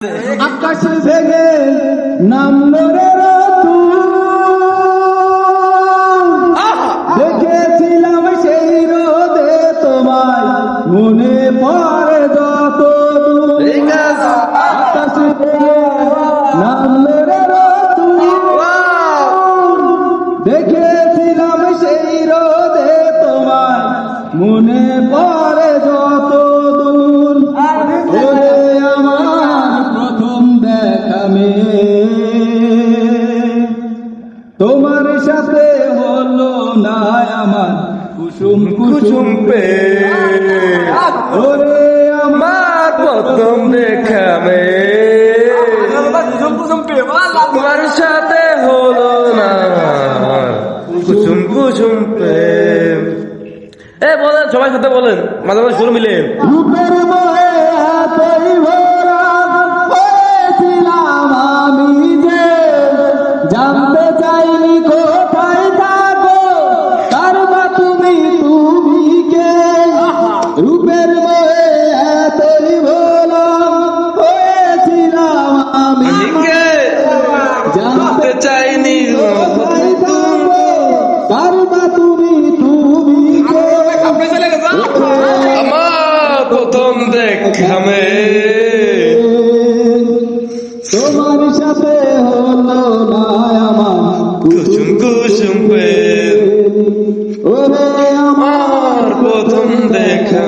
আকাশ ভেঙে নামলো রে দেখেছিলাম সেই রোদে তোমায় মনে পড়ে যত আকাশ ভেঙে নামলো রে দেখেছিলাম সেই রোদে তোমায় মনে পড়ে যত দূর ওরে আমার প্রথম দেখা তোমার সাথে হলো না আমার কুসুম কুসুম পে ওরে আমার প্রথম দেখা তোমার সাথে হলো না কুসুম কুসুম প্রেম। বলেন সবাই সাথে বলেন, মাঝে মাঝে সুর মিলে। রূপের বয়ে এতই ভরা হয়েছিলাম আমি যে জানতে চাইনি কোথায় থাকো তার বা তুমি কে। রূপের বয়ে এতই ভরা হয়েছিলাম আমি জানতে চাইনি কোথায় থাকো তার বা তুমি কে। আমার প্রথম দেখা তোমার সাথে হলো না আমার কুসুম কুসুম প্রেম। ওরে আমার প্রথম দেখা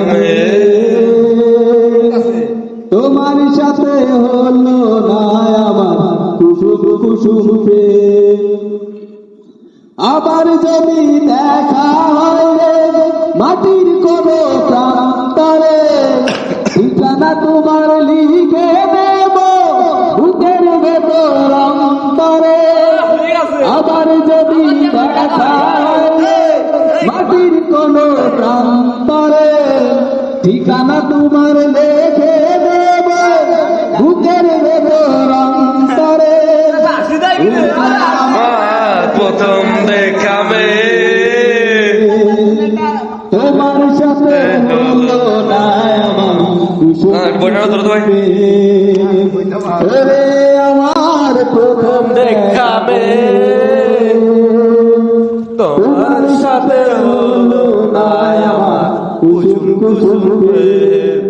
তোমার সাথে হলো না আমার কুসুম কুসুম প্রেম। আবার যদি দেখা হয় রে মাটির কোন প্রান্তরে ঠিকানা তোমার লিখে দেব বুকের ভেতর অন্তরে। আবার যদি দেখা হয় রে মাটির কোন প্রান্তরে ঠিকানা তোমার লিখে দেব বুকের ভেতর অন্তরে। আমার প্রথম দেখা তোমার সাথে হলো না আমার কুসুম বইটা ধরো তো ভাই। ওরে আমার প্রথম দেখা তোমার সাথে হলো না আমার কুসুম কুসুম প্রেম।